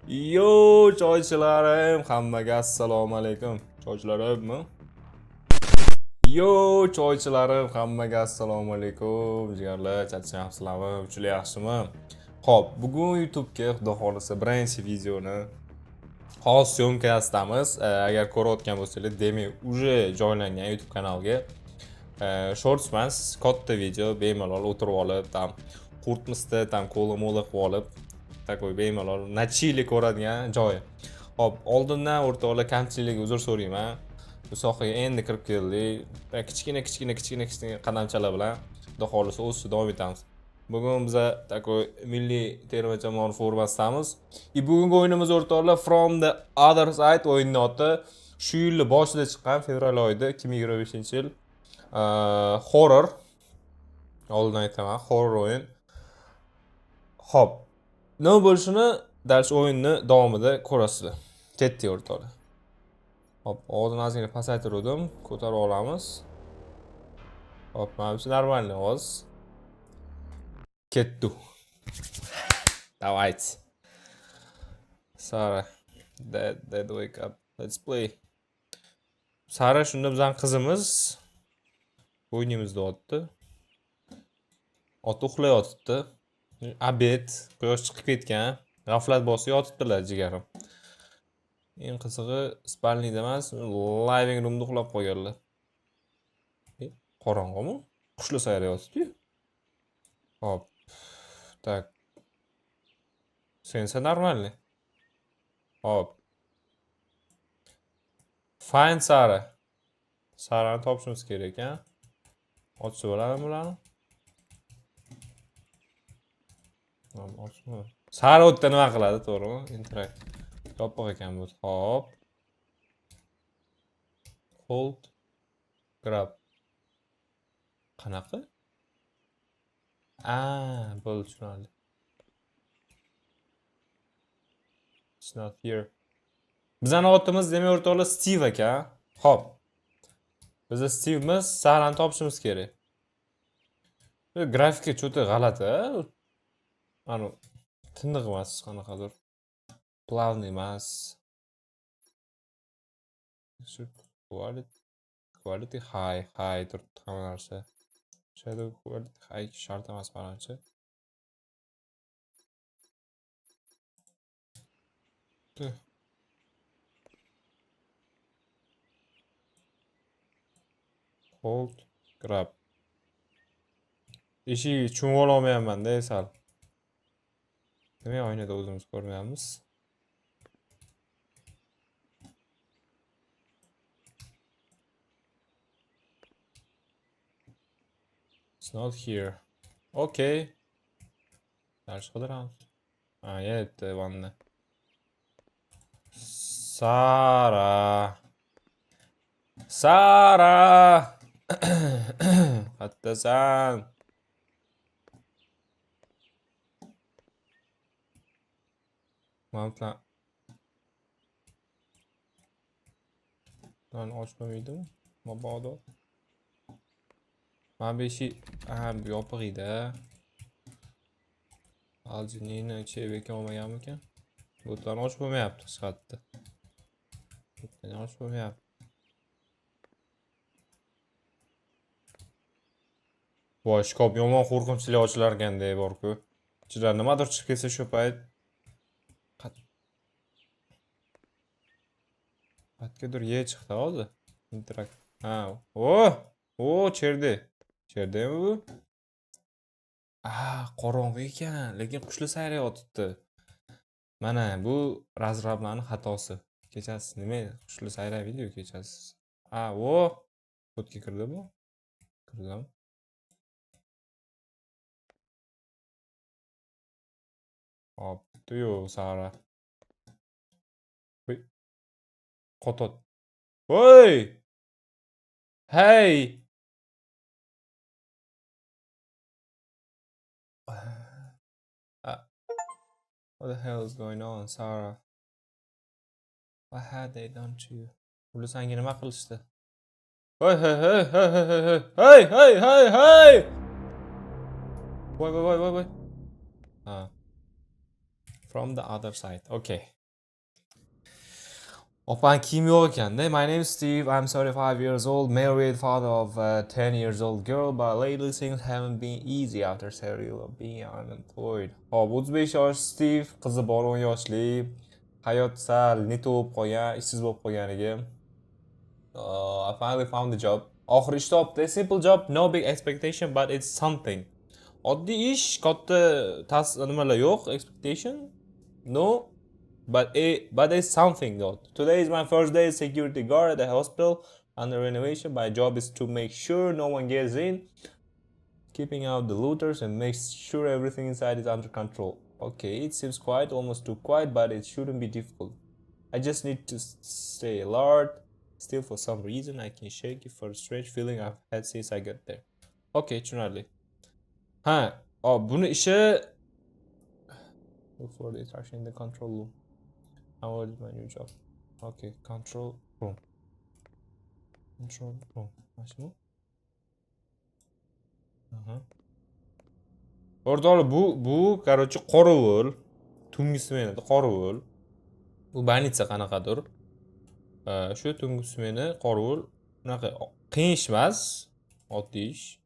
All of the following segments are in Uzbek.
Yo choychilarim, hammaga assalomu alaykum. Choychilarimmi? Yo choychilarim, hammaga assalomu alaykum. Jigarlar, charchayapsizlarmi? Juda yaxshimi? Xo'p, bugun YouTube'ga xudo xolisa birinchi videoni xos syomkasdamiz. Agar ko'rayotgan bo'lsangiz, demak, уже joylangan YouTube kanalga. Shorts emas, katta video, bemalol o'tirib olib, tam qurtmisda, tam qo'li-mo'li qilib olib, takoy bemalol nachili ko'radigan joyi. Hop, oldindan o'rtoqlar kamchilikka uzr so'rayman. Bu sohaga endi kirib keldik. Kichkina qadamchalar bilan xudo xolisa o'sishda davom etamiz. Bugun biz takoy milliy terma jamoa formasidamiz. Bugungi o'yinimiz o'rtoqlar From the Other Side o'yinining oti shu yil boshida chiqqan fevral oyida 2025-yil horror. Oldin aytaman, horror o'yin. Hop. Nima bo'lishini dars o'yinni davomida ko'rasizlar. Ketdi o'rtoqlar. Hop, oldin ozgina pasaytirdim, ko'tarib olamiz. Hop, mana bu normalniy ovoz. Ketdi. Давайте. Sara, Dead wake up. Let's play. Sara shunda bizning qizimiz o'yinimizda o'tdi. Ot uxlayotibdi. Abed, quyosh chiqib ketgan. G'aflat bosib yotibdilar jigarim. Eng qizig'i spalniyda emas, living roomda uxlab qo'yganlar. Qorong'imi? Qushlar sayrayotibdi. Hop. Tak. Sensa normalniy. Hop. Find Sara. Sarani topishimiz kerak, ha? Otsa bo'ladimi bularni? Sara o'tda nima qiladi, to'g'rimi? Interact. Yopiq ekan bu. Hop. Hold. Grab. Qanaqa? Bo'ldi, tushunarli. It's not here. Bizning otimiz demak o'rtoqlar Steve aka. Hop. Biz Steve'miz, Sarani topishimiz kerak. Bu grafika cho'ta g'alati. Mana tiniq emas, qanaqadir. Plavniy emas. Quality high turibdi hamma narsa. Shadow quality high shart emas menimcha. Hold, grab. Eshik cho'ng'ib olmayapman-da sal. Demak, oynada o'zimiz ko'rmayapmiz. It's not here. Okay. Ders qidiramiz. Yetdi vanna. Sara. Qattasan. Mantla. Lan ochmaydimi? Mabodo. Mana bu eshik bu yopiq edi. Aljinini chebeka olmaganmikan? Butlarni ochib bo'lmayapti sifatda. Butlarni ochib bo'lmayapti. Voy, shkop yomon qo'rqinchli ochilar ekan-da bor-ku. Ichidan nimadir chiqib ketsa shu payt Qatgadir ye chiqdi hozir. Interakt. Cherdi. Cherdimi bu? Qorong'i ekan, lekin qushlar sayrayotibdi. Mana bu razrablarning xatosi. Kechasi nima? Qushlar sayraydi-ku kechasi. O'tga kirdi bu. Kirdimi? Hop, tuyo Sara. Voy. Qotot. Voy! Hey! What the hell is going on, Sara? What had they done to you? Ular senga nima qilishdi? Hey! Voy. From the other side. Okay. Opan kim yo'q ekanda. My name is Steve. I'm 35 years old, married, father of a 10 years old girl, but lately things haven't been easy after several years of being unemployed. Hop, 35 yosh Steve, qizi bor 10 yoshli. Hayot sal net bo'lib qolgan, ishsiz bo'lib qolganiga. I finally found the job. Oxiri ish topdi. Simple job, no big expectation, but it's something. Oddiy ish, katta nimalar yo'q, expectation. No. But it's something though. Today is my first day as security guard at the hospital under renovation. My job is to make sure no one gets in, keeping out the looters and make sure everything inside is under control. Okay, it seems quiet, almost too quiet, but it shouldn't be difficult. I just need to stay alert. Still, for some reason, I can shake it for a strange feeling I've had since I got there. Okay, tushunarli. Ha, buni ishi. Look for the instruction in the control room. How is my new job? Okay, control room. Control room. Başka? Orada bu короче qorovul. Tungi smenada qorovul. Bu banitsa qanaqadir. Shu tungi smeni qorovul bunaqa qiyin ish emas, oddiy ish.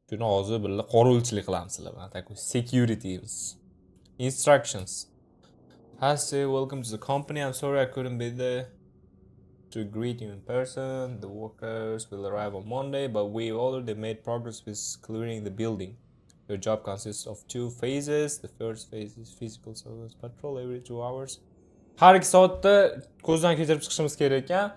Shuni hozir birga qorovulchilik qilamiz sizlar bilan. Такой security'miz. Instructions. Hi, say welcome to the company. I'm sorry I couldn't be there to greet you in person. The workers will arrive on Monday, but we've already made progress with clearing the building. Your job consists of 2 phases. The first phase is physical surveillance patrol every 2 hours. Har 2 soatda ko'zdan kechirib chiqishimiz kerak ekan.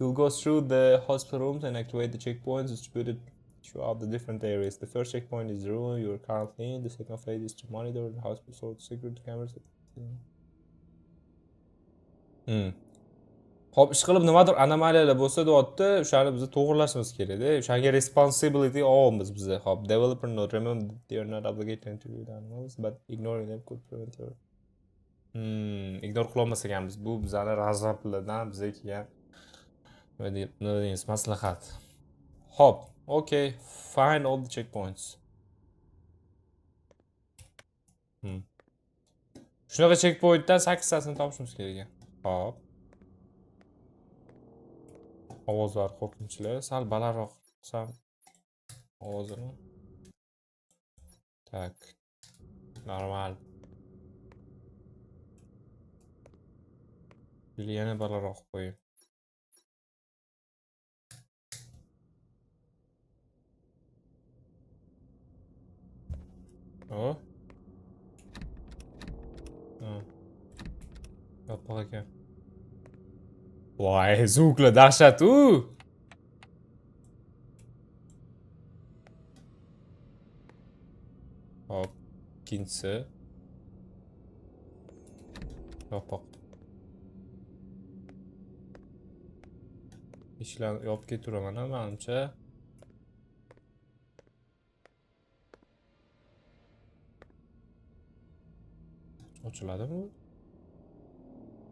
You'll go through the hospital rooms and activate the checkpoints distributed throughout the different areas. The first checkpoint is the room you're currently in. The second phase is to monitor the hospital security cameras. Hop, ish qilib nimadir anomaliyalar bo'lsa deyapti, o'shani biz to'g'rilashimiz kerak-da. O'shanga responsibility olamiz biz. Hop, developer note, remember they are not obligated to do the animals, but ignoring them could prevent your ignore qila olmas ekanmiz. Bu bizani razablardan bizga kelgan nima deymiz, maslahat. Hop, okay, find all the checkpoints. Shunaqa checkpointdan 8 tasini topishimiz kerak ekan. Hop. Ovozlar qo'rqinchli, sal balandroq qilsam ovozini. Tak. Normal. Yana balandroq qo'ying. O. Yopiq ekan. Voy, zvuklar dahshat u. Hop, ikkinchisi. Yopiq. Ishlarni yopib ketiraman, menimcha. Ochiladimi?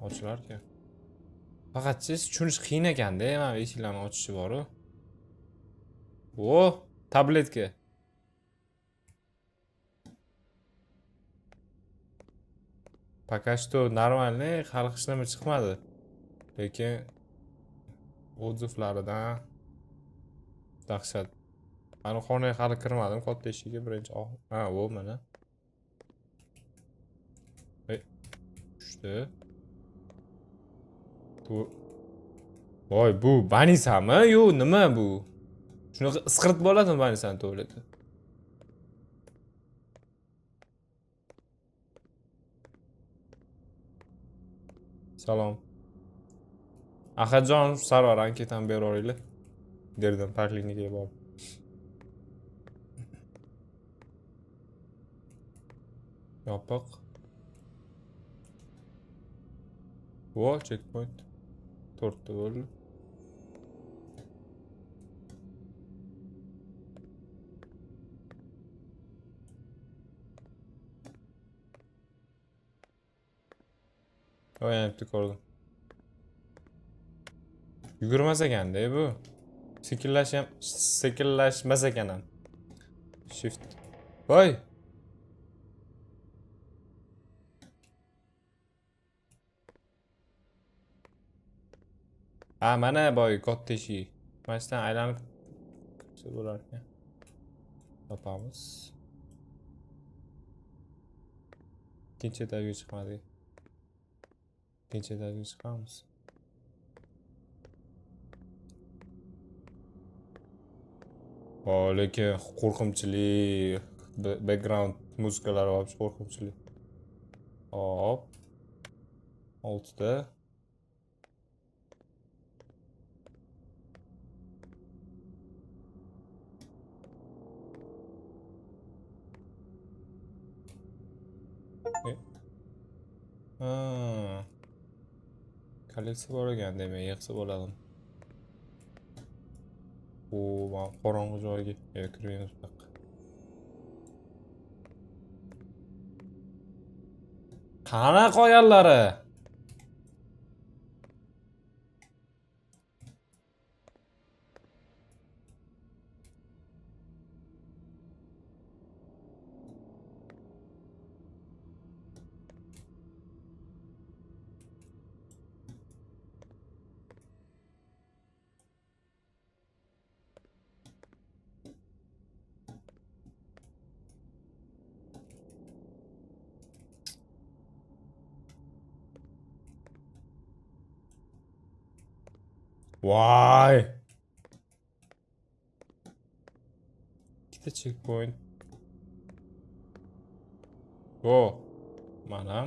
Ochilar ekan. Faqat siz tushunish qiyin ekanda, mana eshiklarni ochishi bor-ku. O, tabletka. Пока что нормальный, hali hech nima chiqmadi. Lekin odzivlaridan dahshat. Mana xonaga hali kirmadim, katta eshigi birinchi. Ha, o mana. Tushdi. Voy, bu banisami? Yo, nima bu? Shunaqa isqirt bo'ladimi banisani tuvaleti? Salom. Ahadjon, Sarvar anketani berib yuboringlar. Derdim parklinikaga borib. Yopiq. Vo, checkpoint. 4 ta bo'ldi. Oyanibdi ko'rdim. Yugurmas ekanda bu. Sekinlashmas ekan ham. Shift. Voy. Mana boy katta eshik. Mana shundan aylanib kirsa bo'lar ekan. Topamiz. Ikkinchi etapga chiqmadik. Ikkinchi etapga chiqamiz. Lekin qo'rqinchli background muzikalari вообще qo'rqinchli. Hop. 6 ta. Kolleksiya bor ekan demak, yig'sa bo'ladi. Men qorong'i joyga kirmaymiz bu yoqqa. Qana qolganlari? Voy! Ikkita checkpoint. Mana.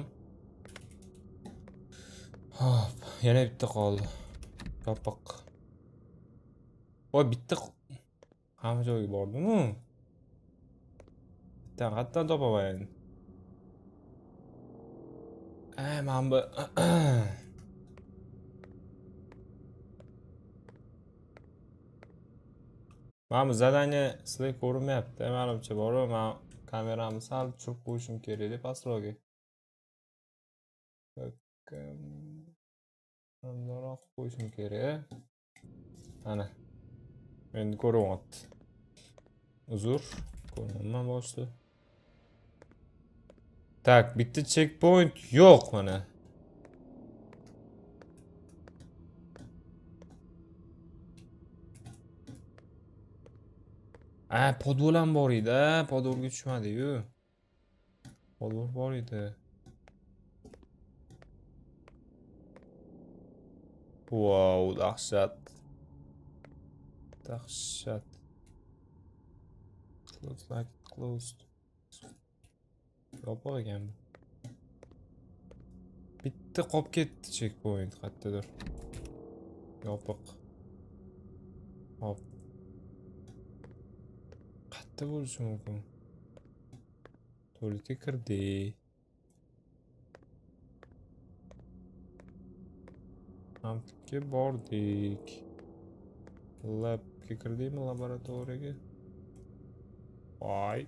Hop, yana bitta qoldi. Yopiq. Bitta hamma joyga bordim-ku. Bitta qayerdan topaman? Men bu mana bu zadание sizga ko'rinmayapti. Menimcha bor-ku, men kameramni sal tushirib qo'yishim kerak deb astroga. Bundoq qo'yishim kerak. Ana. Endi ko'ryapti. Uzr, ko'rmayman boshda. Tak, bitta checkpoint yo'q mana. Podvol ham bor edi, podvolga tushmadi-yu. Podvol bor edi. Wow, dahshat. Dahshat. Looks like closed. Yopiq ekan. Bitta qolib ketdi checkpoint qayerdadir. Yopiq. Hop. Qayerda bo'lishi mumkin? Tualetga kirdi. Kampga bordik. Labga kirdikmi, laboratoriyaga? Voy.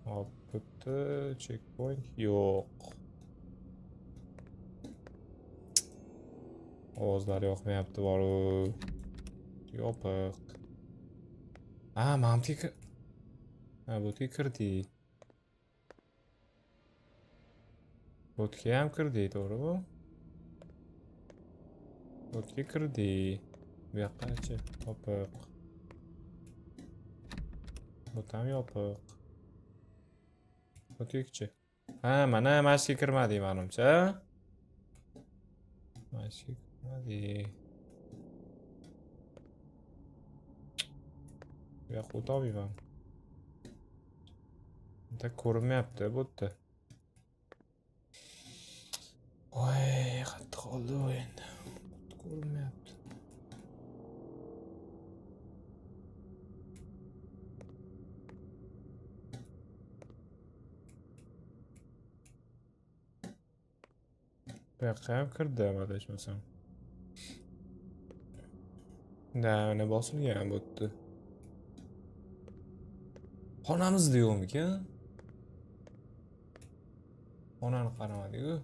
Hop, bitta checkpoint yo'q. Ovozlar yoqmayapti boru. Yopiq. Mamtika. Bu kirdi. Bo'tga ham kirdi, to'g'rimi? Bo'tga kirdi. Bu yoqqacha yopiq. Bo't ham yopiq. O'tga-chi. Mana mashga kirmadi menimcha. Mashga kirmadi. Bu yoqqa o'tolmayman. Bitta ko'rinmayapti bu yerda. Voy, qattiq oldi endi. Ko'rinmayapti. Bu yoqqa ham kirdi, adashmasam. Mana bosilgan bu yerda. Xonamizda yo'qmikan? Xonani qaramadik-ku.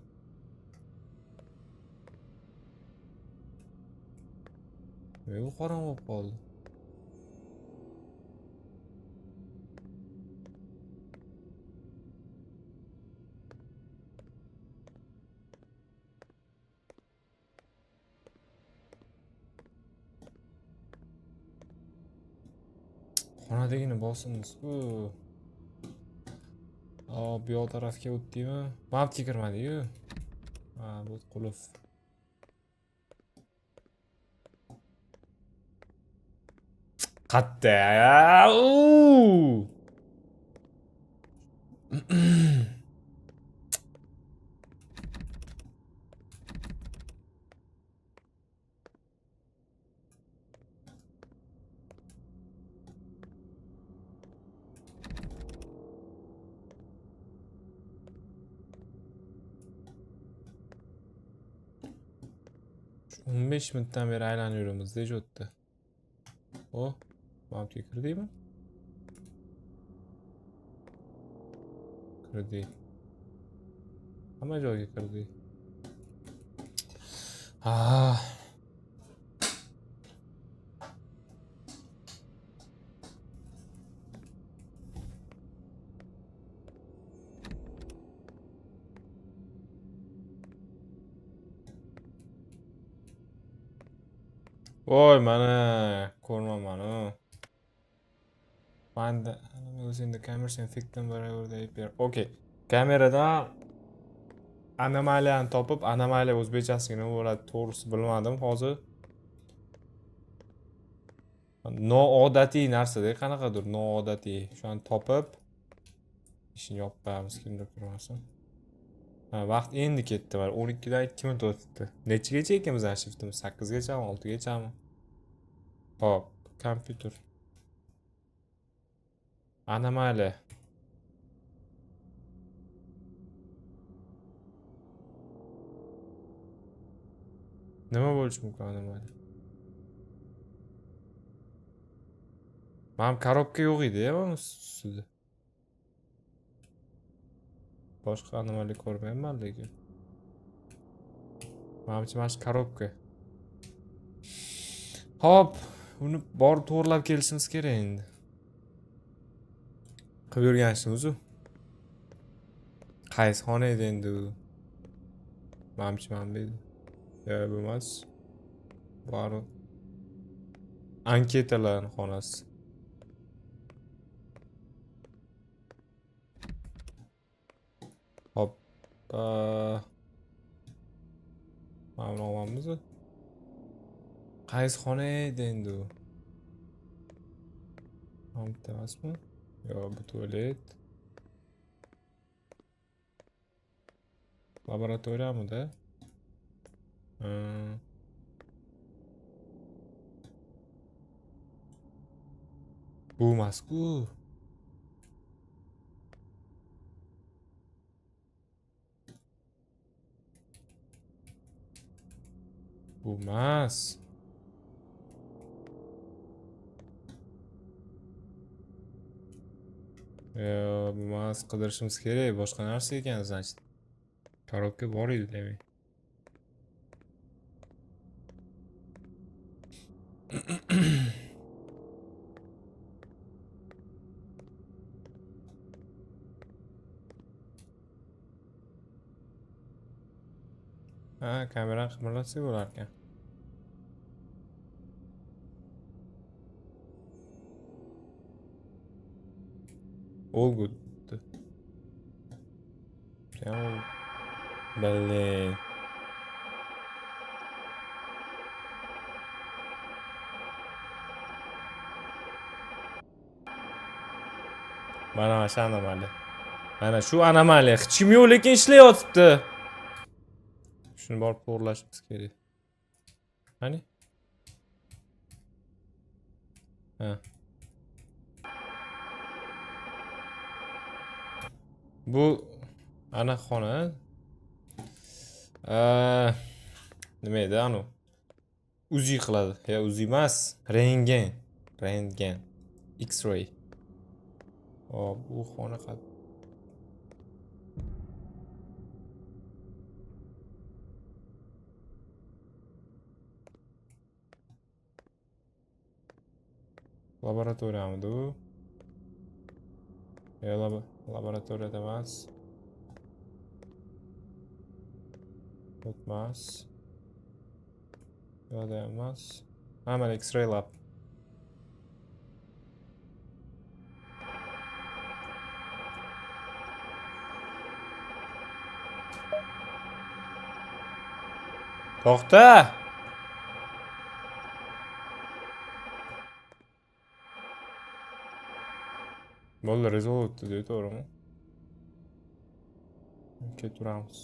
Bu qorong'i bo'lib qoldi. xonadagini bosimiz-ku. Bu yoq tarafga o'tdikmi? Mapga kirmadi-yu. Ha, bu qulf. Qatta. 15 minutdan beri aylanıyoruz. Nech o'tdi? O, mapga kirdikmi? Kirdik. Hamma joyga kirdik. Ah. Voy, mana ko'rmayman u. Find the animals in the cameras and fix them wherever they appear. Okay. Kameradan anomaliyani topib, anomaliya o'zbekchasi nima bo'ladi, to'g'risi bilmadim hozir. Noodatiy narsa-da, qanaqadir noodatiy. Shuni topib ishni yopib qo'yamiz, kimdir ko'rmasin. Ha, vaqt endi ketdi. Mana 12 dan 2 minut o'tdi. Nechagacha ekan bizning shiftimiz? 8 gachami, 6 gachami? Hop, kompyuter. Anomaliya. Nima bo'lishi mumkin anomaliya? Mana korobka yo'q edi-ya buni ustida. Boshqa anomaliya ko'rmayapman lekin. Mana shu korobka. Hop, uni borib to'g'rilab kelishimiz kerak endi. Qilib yurganishimiz u. Qaysi xona edi endi u? Mana bu edi. Yo'q, bu emas. Bor. Anketalarning xonasi. Hop. Mana buni olamiz. Qaysi xona edi endi u? Ham emasmi? Yo'q, bu tualet. Laboratoriyamida? Bu emas-ku. Bu emas. Yo'q, bu emas. Qidirishimiz kerak. Boshqa narsa ekan, значит. Korobka bor edi demak. Ha, kamerani qimirlatsa bo'lar ekan. All good. Tamam. Блин. Mana shu anomaliya. Mana shu anomaliya. Hech kim yo'q lekin ishlayotibdi. Shuni borib to'g'rilashimiz kerak. Qani? Ha. Bu ana xona. Nima edi anu? Uzi qiladi. Ya uzi emas, rentgen. Rentgen. X-ray. Hop, bu xona qad. Laboratoriyamidi u? Laboratoriyada emas. O'tmas. Yo'da emas. Mana X-ray lab. To'xta. Bo'ldi, rezolyutni deydi, to'g'rimi? Ketaveramiz.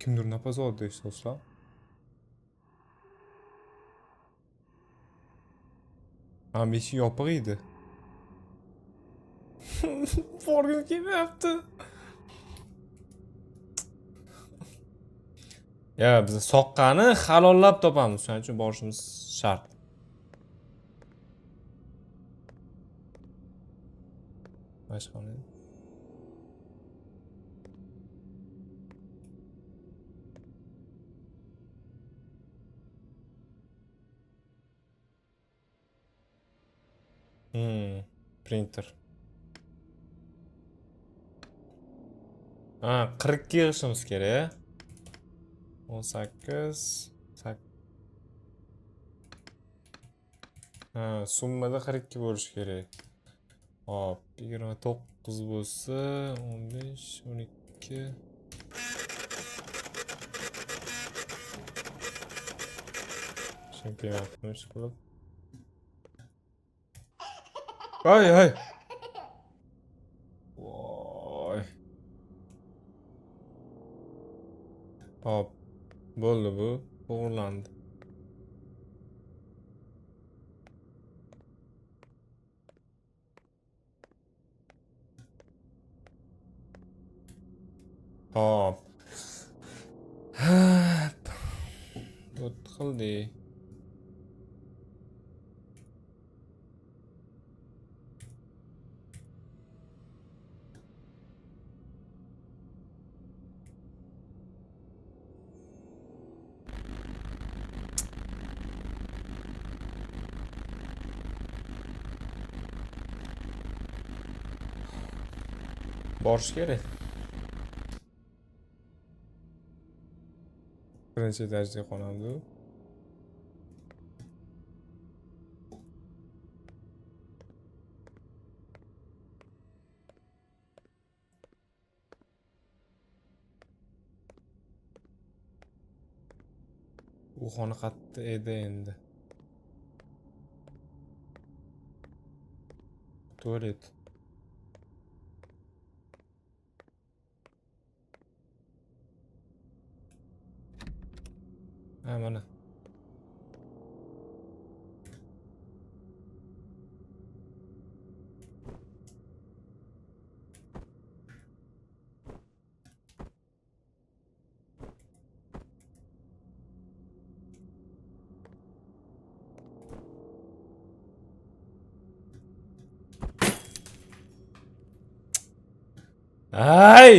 Kimdir nafas oldi deysiz do'stlar. Ham eshik yopiq edi. Borgim kelmayapti. Ya biz soqqani halollab topamiz, shuning uchun borishimiz shart. Boshqani. Printer. Ha, 42 yig'ishimiz kerak. 18 ha, summada 42 bo'lishi kerak. Hop, 29 bo'lsa, 15, 12. Shunga kelmayapmish qilib. Ay. Voy. Hop. Bo'ldi bu. To'g'rilandi. Hop. O't qildi. Borish kerak. Birinchi etajga qonamiz. U xona qayerda edi endi? Tualet. Ha, mana. Hey,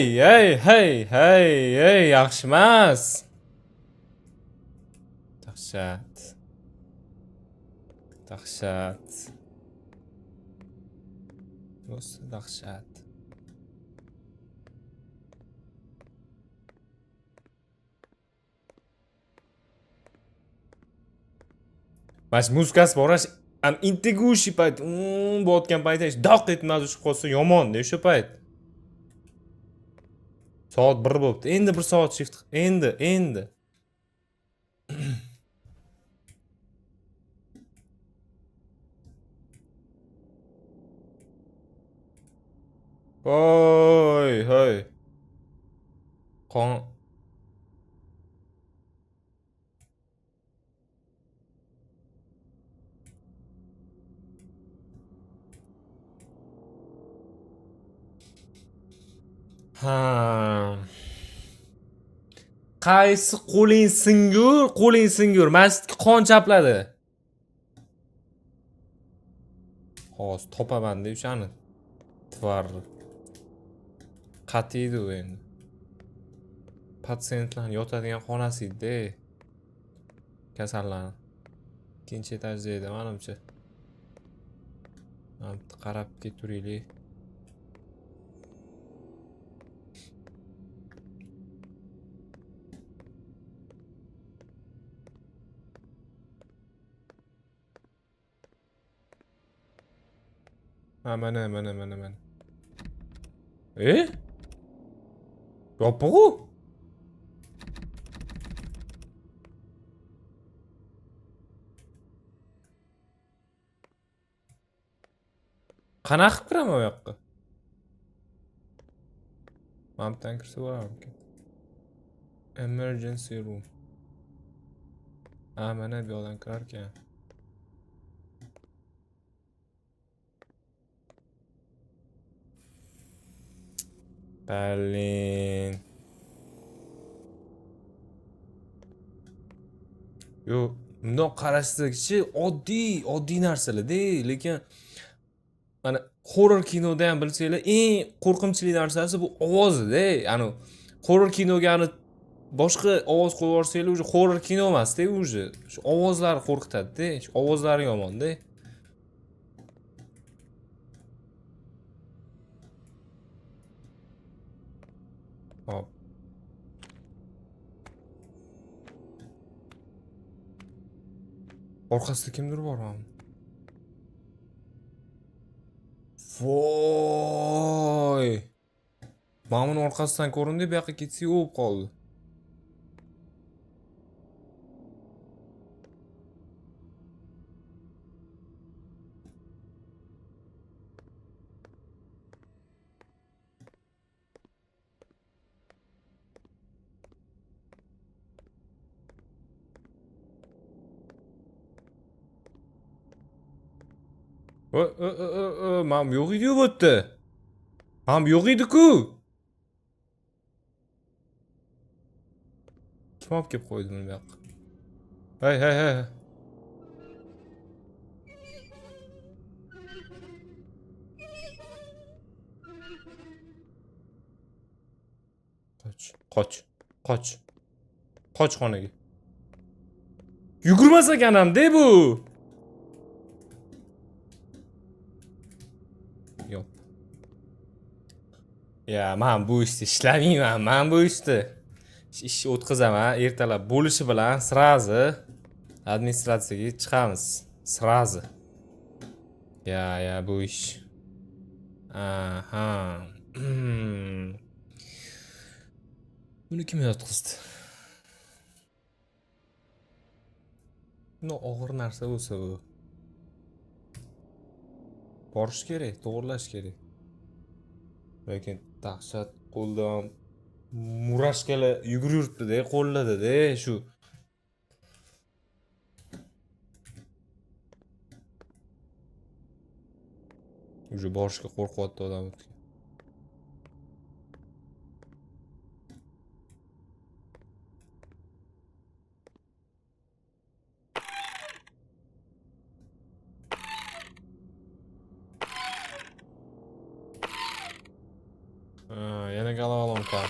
yaxshi emas. Dahshat. Do'st, dahshat. Mas muzikasi borash, am intigushi payt, bo'tgan paytda hech doq etmaz ushib qolsa yomon-da o'sha payt. Soat 1 bo'libdi. Endi 1 soat shift. Endi. Hoy. Qon. Ha. Qaysi qo'ling singur, masjidga qon chapladi. Hozir topaman-da o'shani. Tvarni. Qat'iy edi u endi. Patsientlarning yotadigan xonasi edi. Kasallarni. Ikkinchi etajda edi, menimcha. Qarab keturaylik. Ha, mana. Yopiq-u. Qanaqa qilib kiraman u yoqqa? Mana bu yerdan kirsa bo'larmikin. Emergency room. Ha, mana bu yoqdan kirar ekan. Berlin. Yo, bundoq qarashsa-chi oddiy narsalar-da, lekin mana horror kinoda ham bilsanglar, eng qo'rqinchli narsasi bu ovozi-da. Ya'ni horror kinoga boshqa ovoz qo'yib yuborsanglar, uje horror kino emas-da, uje. Shu ovozlar qo'rqitadi-da. Shu ovozlari yomon-da. Hop. Orqasida kimdir bormi? Voy! Mana buni orqasidan ko'rindi, bu yoqqa ketsa o'lib qoldi. Mana yo'q edi-ku bu yerda. Mana yo'q edi-ku. Kim olib kelib qo'ydi buni bu yoqqa? Hey. Qoch. Qoch xonaga. Yugurmas ekanam-da bu. Yo'q. Ya, men bu ishda ishlamayman, men bu ishda. Ish o'tkazaman, ertalab bo'lishi bilan srazi administratsiyaga chiqamiz. Srazi. Ya, bu ish. Aha. Buni kim yotqizdi? No, og'ir narsa bo'lsa bu. Borish kerak, to'g'irlash kerak. Lekin dahshat qo'ldan murashkalar yuguribdi-da, qo'llarda-da shu. Uje borishga qo'rqyapti odam. Yana головоломка.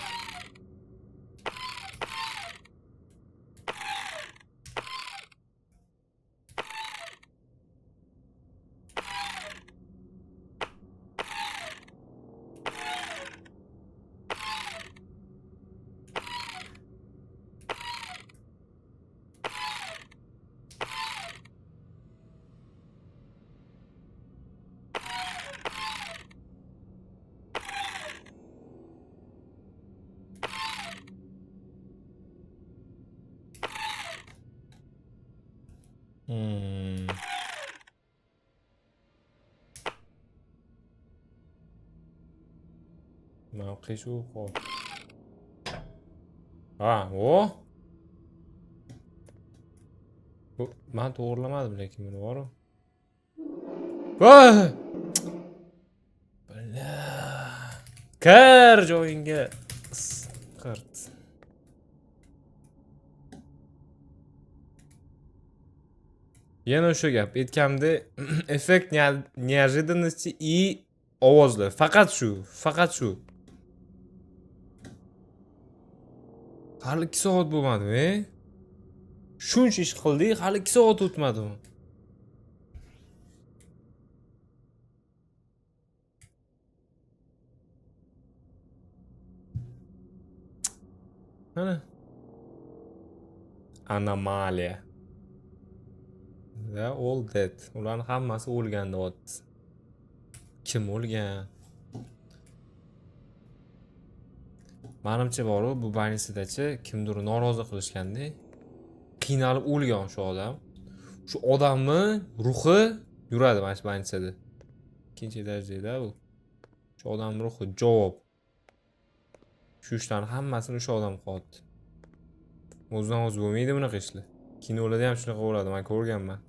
Mavqe shu hop. Ha, o. Men to'g'rilamadim lekin buni bor-ku. Voy! Bala. Kir joyingga. Qirt. Yana o'sha gap. Aytganimda effekt неожиданности и ovozlar. Faqat shu, faqat shu. Hali 2 soat bo'lmadi-mi? Shuncha ish qildik, hali 2 soat o'tmadimi? Mana anomaliya. They all dead. Ularning hammasi o'lgan deyapti. Kim o'lgan? Menimcha bor bu banisidachi kimdir norozi qilishganda qiynalib o'lgan shu odam. Shu odamni ruhi yuradi mana shu banisida. Ikkinchi darajada bu. Shu odamning ruhi javob. Shu ishlarni hammasini o'sha odam qilyapti. O'zidan o'zi bo'lmaydi bunaqa ishlar. Kinolarda ham shunaqa bo'ladi, men ko'rganman.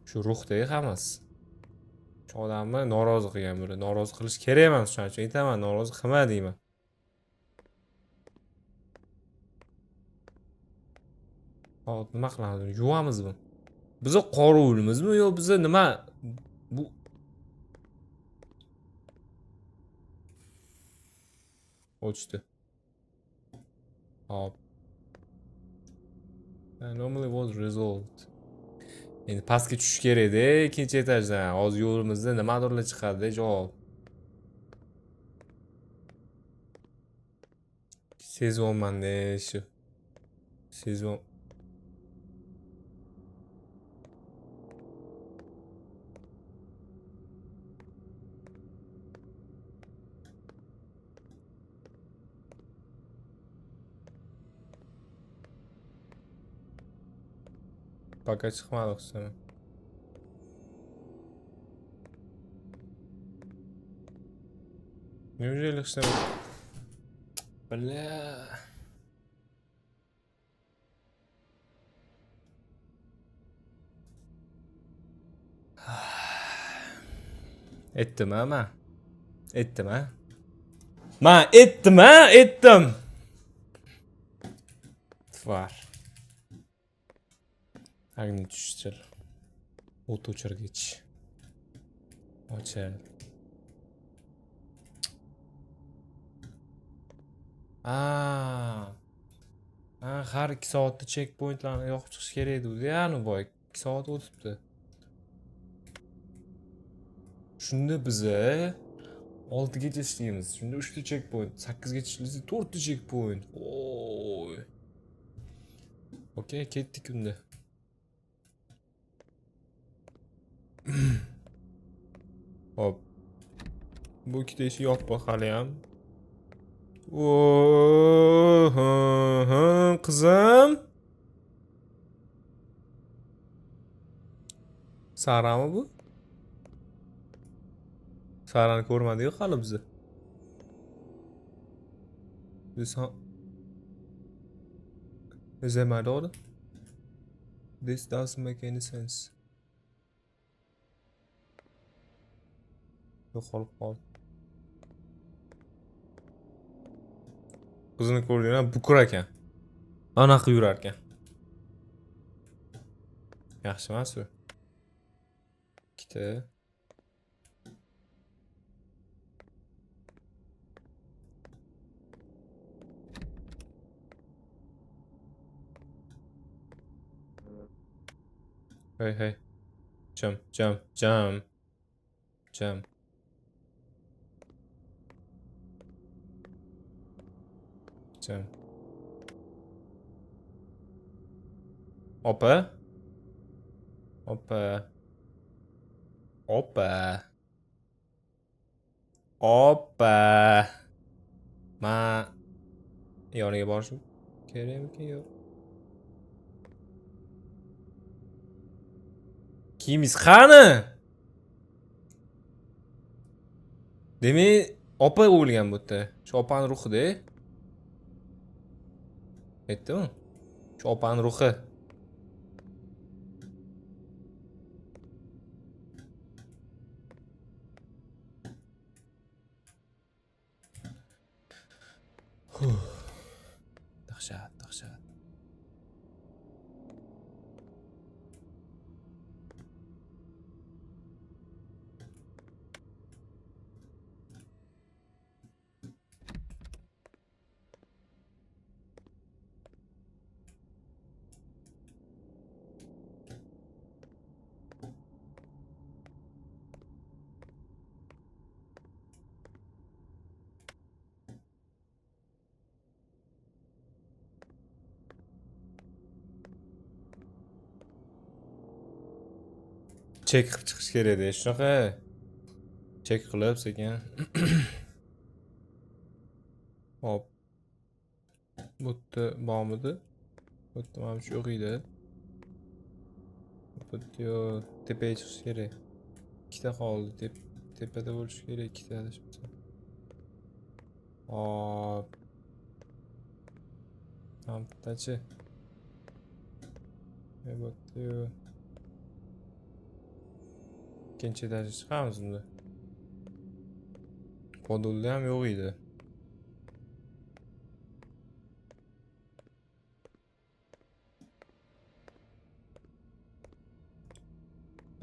Shu ruhdagi hammasi. Shu odamni norozi qilgan buni. Norozi qilish kerak emas, shuning uchun aytaman, norozi qilma deyman. Hop, nima qilamiz? Yuvamizmi? Biza qorovulmizmi yo biza nima? Bu o'chdi. Hop. Normally was resolved. Endi pastga tushish kerak-da, ikkinchi etajdan. Hozir yo'limizda nimadirlar chiqadi javob. Sezyapman-da shu. Sezyapman. Пока chiqmadi o'xshayman. Неужели ishlamadi? Bля. Etdim ama. Etdim ha. Etdim ha, etdim. Var. Agni tushtir. O't o'chirgich. O'chir. Har 2 soatda checkpointlarni yoqib chiqish kerak edi. Yani boy 2 soat o'tibdi. Shunda biza 6 gacha ishlaymiz. Shunda 3 ta checkpoint, 8 gacha ishlaysa 4 ta checkpoint. Oy. Okey, ketdik unda. Hop. Bu ikkita eshik yopiq hali ham. Qizim. Sarami bu? Sarani ko'rmadik hali biz. Is that my daughter? This doesn't make any sense. Yo'qolib qoldi. Qizini ko'rgan bukur ekan. Anaqa yurar ekan. Yaxshi emas u. Ikkita. Hey. Jump. Opa. Yoniga borishim kerakmi yo'q? Kimingiz qani? Demak, opa o'lgan bu yerda. Shu opaning ruhida. Aytdimi? Shu opaning ruhi. Dahshat. chek qilib chiqish kerak edi shunaqa. Chek qilib sekin. Hop. Bu yerda bormidi? Bu yerda mana shu yo'q edi. Bu yerda tepaga chiqish kerak. Ikkita qoldi. Tepada bo'lishi kerak ikkita adashmasa. Hop. Tam bittachi. Bu yerda ikkinchi etaja chiqamiz unda. Podolda ham yo'q edi.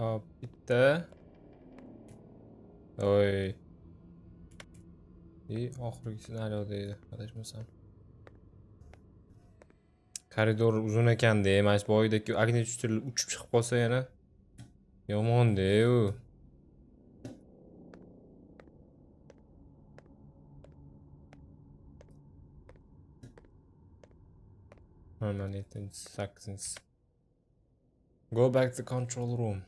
Hop, bitta. Oy. Oxirgisi naryoqda edi, adashmasam. Koridor uzun ekan-da, mana shu boyidagi agnet uchib chiqib qolsa yana yomon-da-yu. Mana 8. Go back to control room.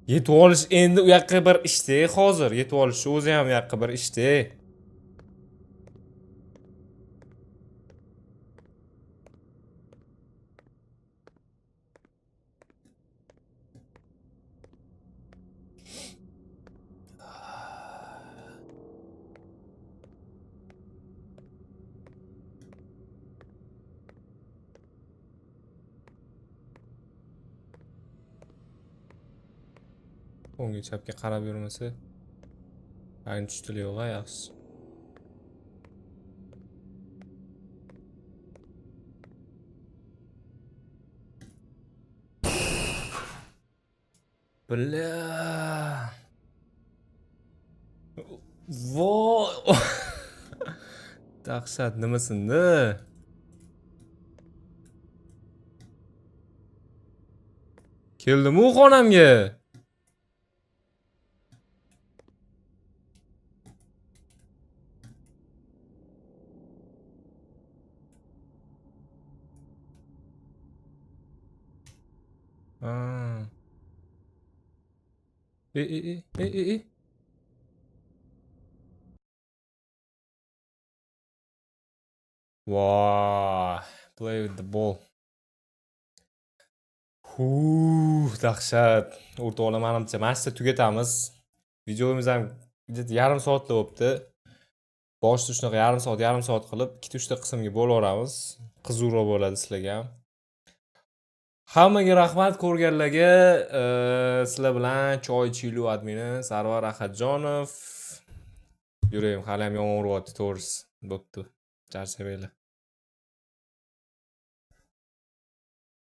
Yetib olish endi u yoqqa bir ishda hozir. Yetib olish o'zi ham u yoqqa bir ishda. O'ngga chapga qarab yurmasa, ayni tushdi yo'q, yaxshi. Bля. Voy. Dahshat nimasini? Keldim-u xonamga. Ha. Wow, play with the ball. Dahshat. O'rtoqlar, menimcha mana tugatamiz. Videomiz ham yarim soatda bo'libdi. Boshida shunaqa yarim soat qilib 2-3 ta qismga bo'laveramiz. Qiziqroq bo'ladi sizlarga ham. Hammaga rahmat ko'rganlarga. Sizlar bilan Choy Chilu admini Sarvar Ahadjonov. Yuragim hali ham yomon uryapti, to'g'risi. Bo'pti. Charchamaylar.